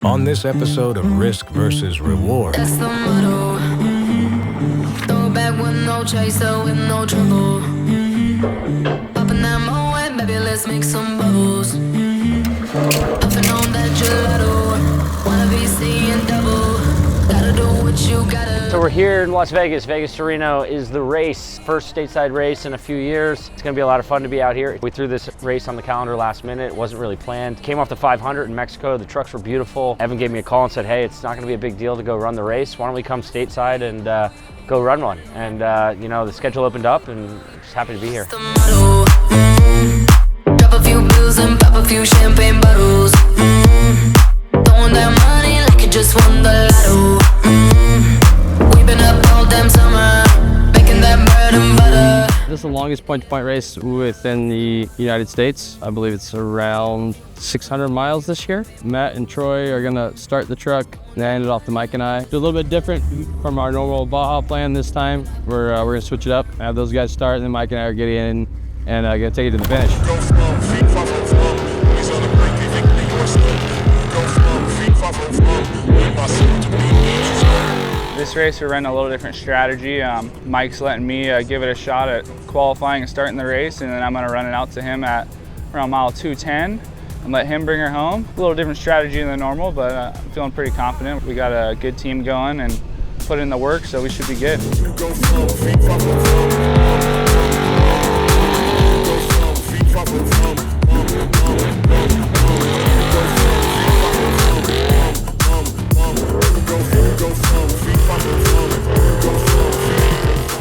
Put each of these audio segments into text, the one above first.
On this episode of Risk versus Reward. That's the motto. Throw back with no chaser, with no trouble. Popping that moe, baby, let's make some bubbles. Puffing on that gelato. Wanna be seeing double. Gotta do what you gotta. So we're here in Las Vegas. Vegas to Reno is the race, first stateside race in a few years. It's gonna be a lot of fun to be out here. We threw this race on the calendar last minute. It wasn't really planned. Came off the 500 in Mexico. The trucks were beautiful. Evan gave me a call and said, hey, it's not gonna be a big deal to go run the race. Why don't we come stateside and go run one? And you know, the schedule opened up and I'm just happy to be here. Drop a few bills and pop a few champagne bottles. Throwing that money like you just won the lotto. We've been up all damn summer, making that bread and butter. This is the longest point-to-point race within the United States. I believe it's around 600 miles this year. Matt and Troy are gonna start the truck and hand it off to Mike and I. Do a little bit different from our normal Baja plan this time. We're gonna switch it up, have those guys start, and then Mike and I are getting in and gonna take it to the finish. This race, we're running a little different strategy. Mike's letting me give it a shot at qualifying and starting the race, and then I'm gonna run it out to him at around mile 210 and let him bring her home. A little different strategy than normal, but I'm feeling pretty confident. We got a good team going and put in the work, so we should be good.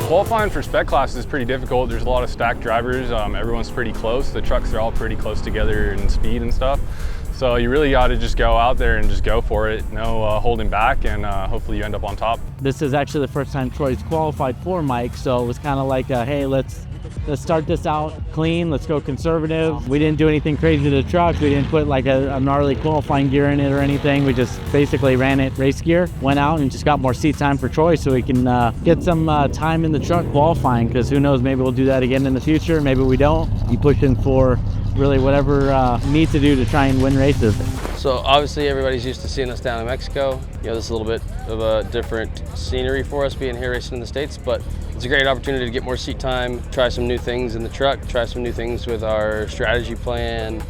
Qualifying for spec classes is pretty difficult. There's a lot of stacked drivers. Everyone's pretty close. The trucks are all pretty close together in speed and stuff. So you really got to just go out there and just go for it. No holding back, and hopefully you end up on top. This is actually the first time Troy's qualified for Mike, so it was kind of like, hey, let's start this out clean. Let's go conservative. We didn't do anything crazy to the truck. We didn't put like a gnarly qualifying gear in it or anything. We just basically ran it race gear, went out and just got more seat time for Troy so we can get some time in the truck qualifying, because who knows, maybe we'll do that again in the future. Maybe we don't. You push in for really whatever you need to do to try and win races. So obviously everybody's used to seeing us down in Mexico. You know, this is a little bit of a different scenery for us being here racing in the States, but it's a great opportunity to get more seat time, try some new things in the truck, try some new things with our strategy plan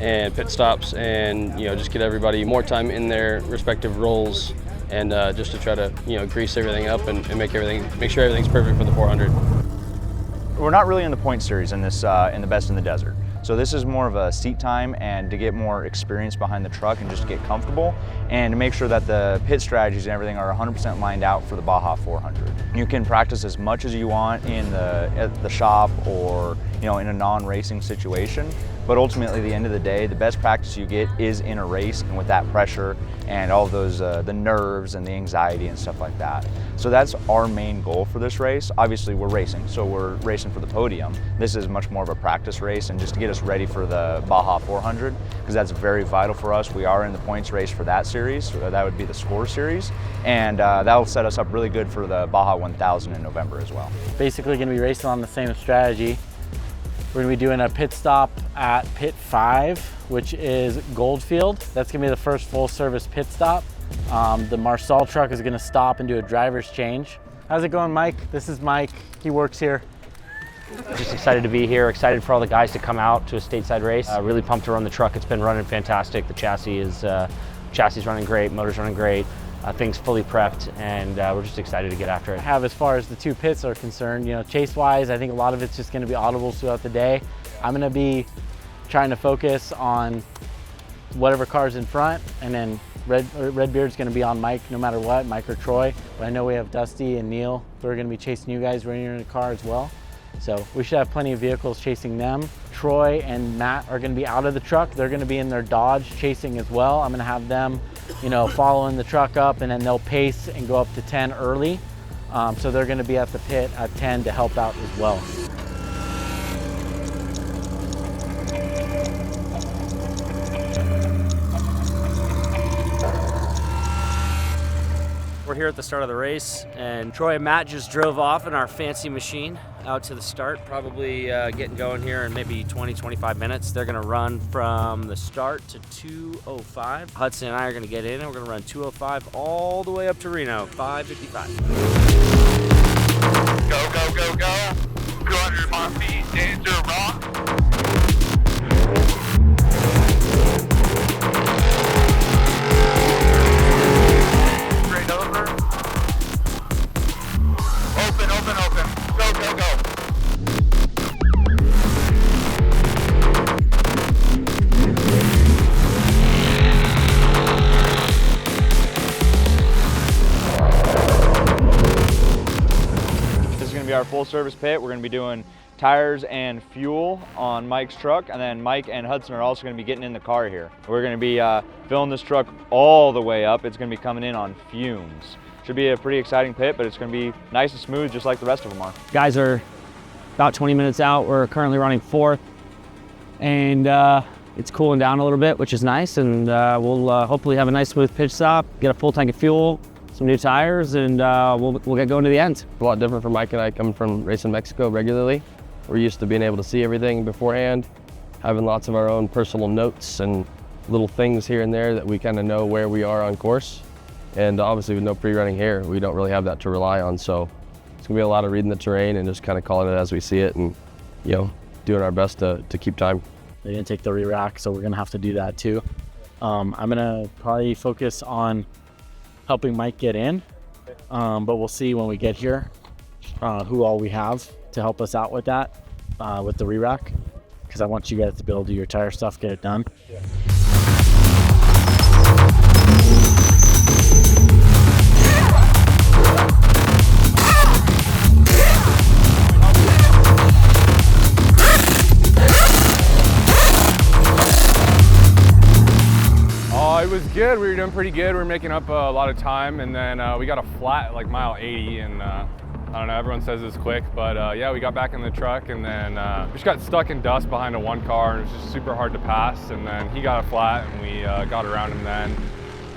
and pit stops, and just get everybody more time in their respective roles, and just to try to grease everything up and make sure everything's perfect for the 400. We're not really in the point series in this in the Best in the Desert. So this is more of a seat time and to get more experience behind the truck and just to get comfortable and to make sure that the pit strategies and everything are 100% lined out for the Baja 400. You can practice as much as you want at the shop or in a non-racing situation, but ultimately at the end of the day, the best practice you get is in a race, and with that pressure and all of those the nerves and the anxiety and stuff like that. So that's our main goal for this race. Obviously we're racing, so we're racing for the podium. This is much more of a practice race and just to get us ready for the Baja 400, because that's very vital for us. We are in the points race for that series, so that would be the score series, and that'll set us up really good for the Baja 1000 in November as well. Basically going to be racing on the same strategy. We're going to be doing a pit stop at pit 5, which is Goldfield. That's going to be the first full service pit stop. The Marsal truck is going to stop and do a driver's change. How's it going, Mike? This is Mike. He works here. Just excited to be here, excited for all the guys to come out to a stateside race. Really pumped to run the truck. It's been running fantastic. The chassis is running great, motor's running great. Things fully prepped, and we're just excited to get after it. As far as the two pits are concerned, chase-wise, I think a lot of it's just going to be audibles throughout the day. I'm going to be trying to focus on whatever car's in front, and then Redbeard's going to be on Mike no matter what, Mike or Troy. But I know we have Dusty and Neil who are going to be chasing you guys running in the car as well. So we should have plenty of vehicles chasing them. Troy and Matt are going to be out of the truck. They're going to be in their Dodge chasing as well. I'm going to have them, following the truck up, and then they'll pace and go up to 10 early. So they're going to be at the pit at 10 to help out as well. We're here at the start of the race, and Troy and Matt just drove off in our fancy machine. out to the start, probably getting going here in maybe 20-25 minutes. They're gonna run from the start to 2:05. Hudson and I are gonna get in and we're gonna run 2:05 all the way up to Reno, 5:55. Go, go, go, go. 200 RP, danger, rock. Straight over. Open, open, open. Go, go, go. This is going to be our full service pit. We're going to be doing tires and fuel on Mike's truck, and then Mike and Hudson are also going to be getting in the car here. We're going to be filling this truck all the way up. It's going to be coming in on fumes. Should be a pretty exciting pit, but it's going to be nice and smooth just like the rest of them are. Guys are about 20 minutes out. We're currently running 4th, and it's cooling down a little bit, which is nice, and we'll hopefully have a nice smooth pitch stop, get a full tank of fuel, some new tires, and we'll get going to the end. A lot different for Mike and I coming from racing Mexico regularly. We're used to being able to see everything beforehand, having lots of our own personal notes and little things here and there that we kind of know where we are on course. And obviously with no pre-running here, we don't really have that to rely on. So it's gonna be a lot of reading the terrain and just kind of calling it as we see it and, you know, doing our best to keep time. They're gonna take the re-rack, so we're gonna have to do that too. I'm gonna probably focus on helping Mike get in, but we'll see when we get here who all we have to help us out with that, with the re-rack, because I want you guys to be able to do your tire stuff, get it done. Yeah. It was good. We were doing pretty good. We were making up a lot of time, and then we got a flat like mile 80, and I don't know, everyone says it's quick, but yeah, we got back in the truck, and then we just got stuck in dust behind a 1 car, and it was just super hard to pass, and then he got a flat, and we got around him then,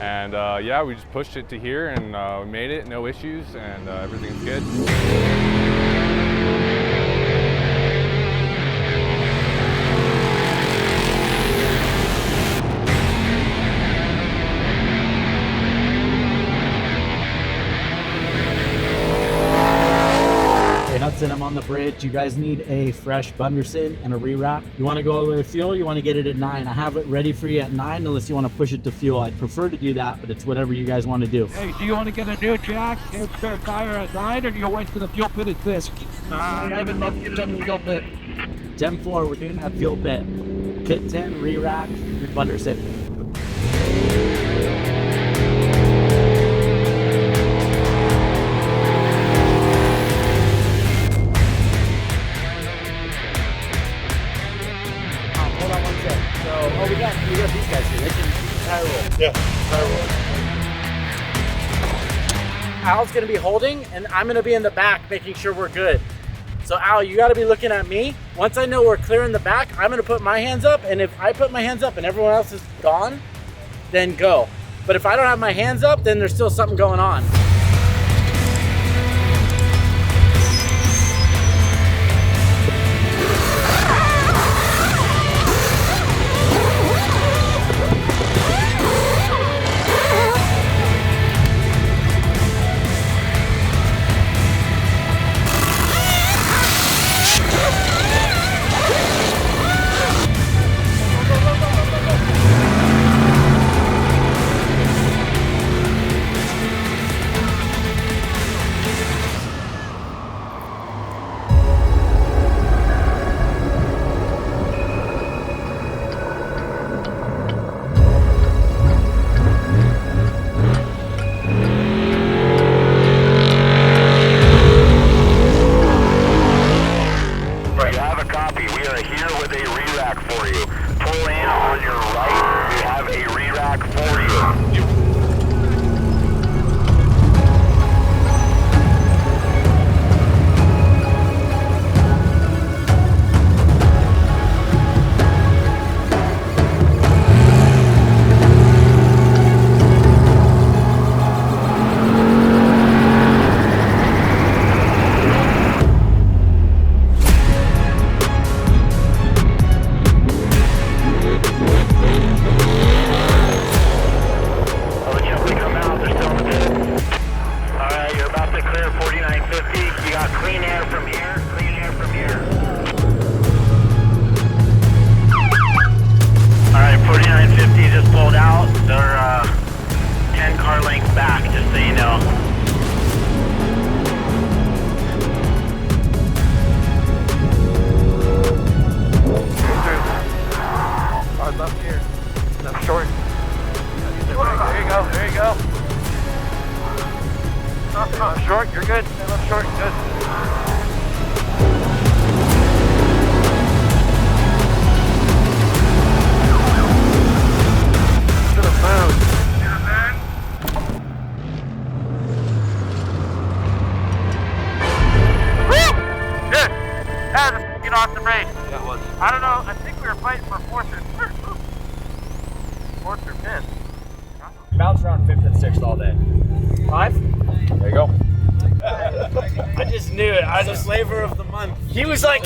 and yeah, we just pushed it to here, and we made it, no issues, and everything's good. Hudson, I'm on the bridge. You guys need a fresh Bunderson and a re-wrap. You want to go over to fuel? You want to get it at 9. I have it ready for you at 9 unless you want to push it to fuel. I'd prefer to do that, but it's whatever you guys want to do. Hey, do you want to get a new jack and spare tire at 9, or do you wait to the fuel pit at this? I would love to get to the fuel pit. Gen 4, we're doing that fuel pit. Pit 10, re-rack, Bunderson. We got these guys here. They can tire roll. Yeah, tire roll. Al's gonna be holding, and I'm gonna be in the back making sure we're good. So Al, you gotta be looking at me. Once I know we're clear in the back, I'm gonna put my hands up, and if I put my hands up and everyone else is gone, then go. But if I don't have my hands up, then there's still something going on. up short, you're good. Stand up short, good. To the moon. Woo! Good. That was a f***ing awesome race. Yeah, it was. I don't know, I think we were fighting for fourth or fifth. Bounce around 5th and 6th all day. 5? There you go. I just knew it. I was a flavor of the month. He was like,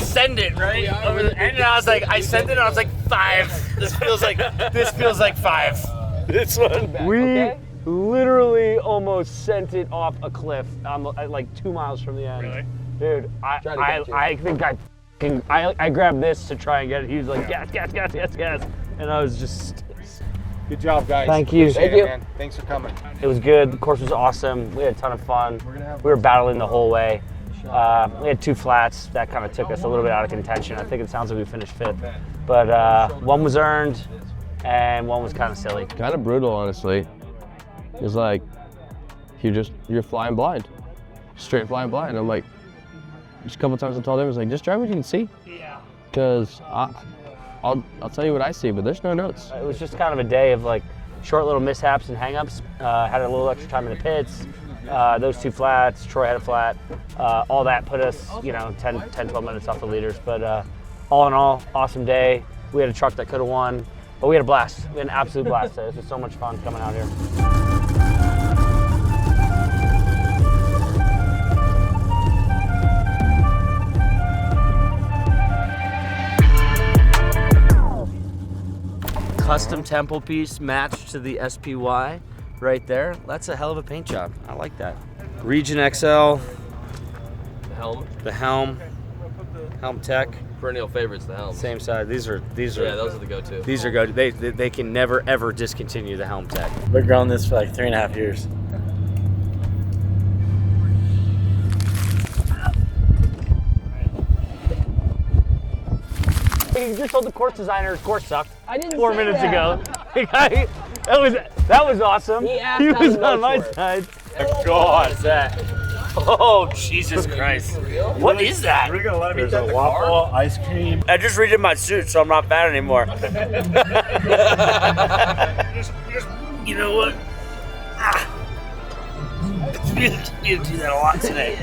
send it, right? Over the end, and I was like, I sent it, and I was like, 5. This feels like 5. This one. We literally almost sent it off a cliff. Like 2 miles from the end. Really? Dude, I think I grabbed this to try and get it. He was like, gas, gas, gas, gas, gas. And I was just... Good job, guys. Thank you. Appreciate it, man. Thanks for coming. It was good. The course was awesome. We had a ton of fun. We were battling the whole way. We had 2 flats. That kind of took us a little bit out of contention. I think it sounds like we finished 5th. But one was earned, and one was kind of silly. Kind of brutal, honestly. It's like, you're flying blind. Straight flying blind. I'm like, just a couple times I told him, I was like, just drive what you can see. Yeah. Because I'll tell you what I see, but there's no notes. It was just kind of a day of like short little mishaps and hangups. Had a little extra time in the pits. Those 2 flats, Troy had a flat. All that put us, 10, 12 minutes off the leaders. But all in all, awesome day. We had a truck that could have won, but we had a blast. We had an absolute blast today. This was so much fun coming out here. Custom temple piece matched to the SPY right there. That's a hell of a paint job. I like that. Region XL. The helm. Helm Tech. Perennial favorites, the helms. Same side. These are. Yeah, those are the go-to. These are good. They can never ever discontinue the Helm Tech. We're growing this for like 3.5 years. You just told the course designer his course sucked. I didn't 4 say minutes that. ago. that was awesome. He was on my side. God, is that? Oh, Jesus Christ. What is that? We're gonna let him eat that waffle, ice cream. I just redid my suit, so I'm not fat anymore. You know what? You do that a lot today.